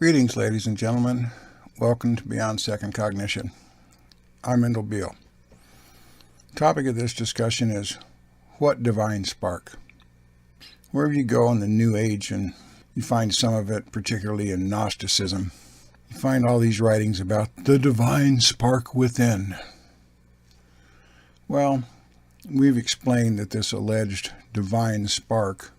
Greetings, ladies and gentlemen. Welcome to Beyond Second Cognition. I'm Beall. The topic of this discussion is, what divine spark? Wherever you go in the New Age, and you find some of it, particularly in Gnosticism, you find all these writings about the divine spark within. Well, we've explained that this alleged divine spark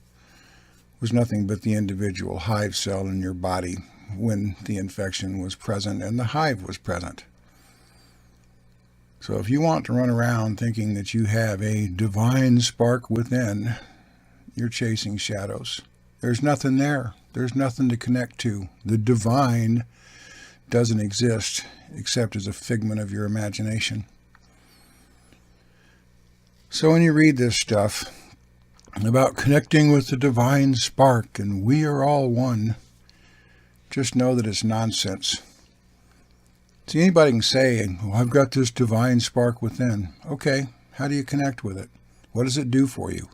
was nothing but the individual hive cell in your body when the infection was present and the hive was present. So if you want to run around thinking that you have a divine spark within, you're chasing shadows. There's nothing there. There's nothing to connect to. The divine doesn't exist except as a figment of your imagination. So when you read this stuff about connecting with the divine spark and we are all one, just know that it's nonsense. See, anybody can say, well, I've got this divine spark within. Okay, how do you connect with it? What does it do for you?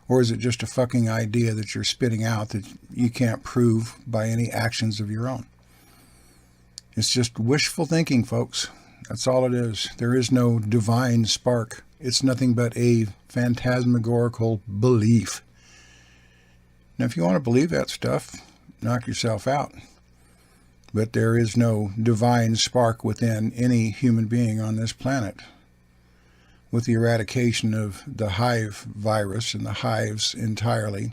Or is it just a fucking idea that you're spitting out that you can't prove by any actions of your own? It's just wishful thinking, folks. That's all it is. There is no divine spark. It's nothing but a phantasmagorical belief. Now, if you want to believe that stuff, knock yourself out. But there is no divine spark within any human being on this planet. With the eradication of the hive virus and the hives entirely,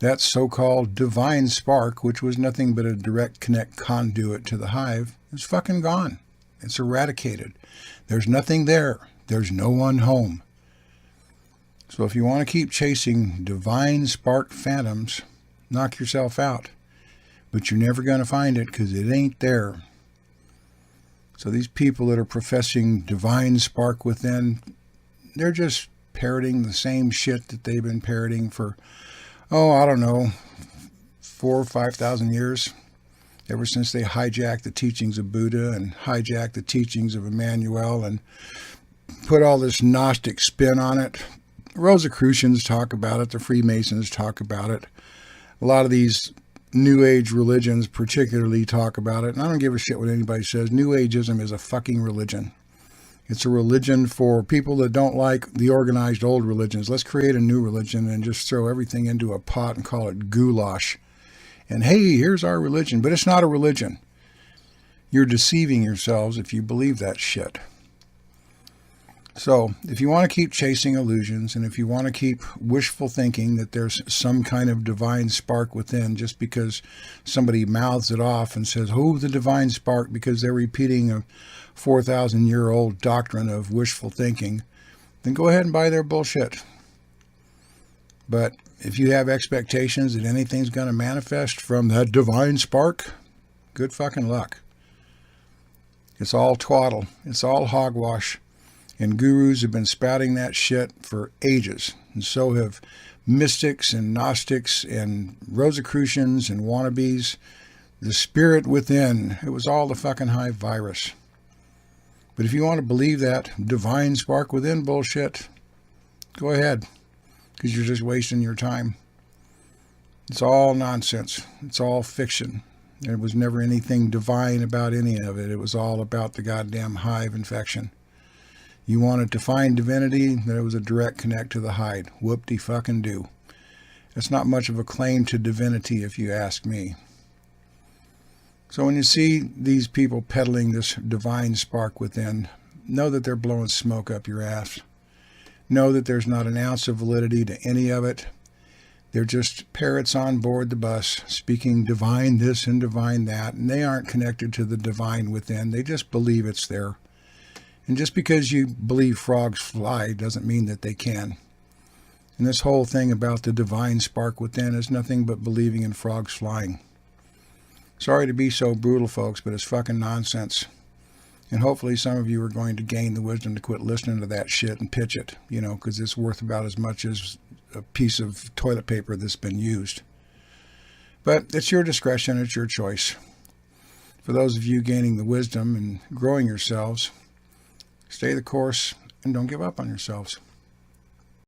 that so-called divine spark, which was nothing but a direct connect conduit to the hive, is fucking gone. It's eradicated. There's nothing there. There's no one home. So if you want to keep chasing divine spark phantoms, knock yourself out. But you're never going to find it because it ain't there. So these people that are professing divine spark within, they're just parroting the same shit that they've been parroting for, I don't know, 4,000 or 5,000 years. Ever since they hijacked the teachings of Buddha and hijacked the teachings of Emmanuel and put all this Gnostic spin on it. Rosicrucians talk about it. The Freemasons talk about it. A lot of these New Age religions particularly talk about it. And I don't give a shit what anybody says. New Ageism is a fucking religion. It's a religion for people that don't like the organized old religions. Let's create a new religion and just throw everything into a pot and call it goulash. And hey, here's our religion. But it's not a religion. You're deceiving yourselves if you believe that shit. So if you want to keep chasing illusions and if you want to keep wishful thinking that there's some kind of divine spark within just because somebody mouths it off and says, oh, the divine spark, because they're repeating a 4,000-year-old doctrine of wishful thinking, then go ahead and buy their bullshit. But if you have expectations that anything's going to manifest from that divine spark, good fucking luck. It's all twaddle. It's all hogwash. And gurus have been spouting that shit for ages. And so have mystics and Gnostics and Rosicrucians and wannabes. The spirit within, it was all the fucking hive virus. But if you want to believe that divine spark within bullshit, go ahead. Because you're just wasting your time. It's all nonsense. It's all fiction. There was never anything divine about any of it. It was all about the goddamn hive infection. You wanted to find divinity, then it was a direct connect to the hive. Whoop-de-fucking-do. That's not much of a claim to divinity if you ask me. So when you see these people peddling this divine spark within, know that they're blowing smoke up your ass. Know that there's not an ounce of validity to any of it. They're just parrots on board the bus, speaking divine this and divine that, and they aren't connected to the divine within. They just believe it's there. And just because you believe frogs fly doesn't mean that they can. And this whole thing about the divine spark within is nothing but believing in frogs flying. Sorry to be so brutal, folks, but it's fucking nonsense. And hopefully some of you are going to gain the wisdom to quit listening to that shit and pitch it, because it's worth about as much as a piece of toilet paper that's been used. But it's your discretion, it's your choice. For those of you gaining the wisdom and growing yourselves, stay the course and don't give up on yourselves.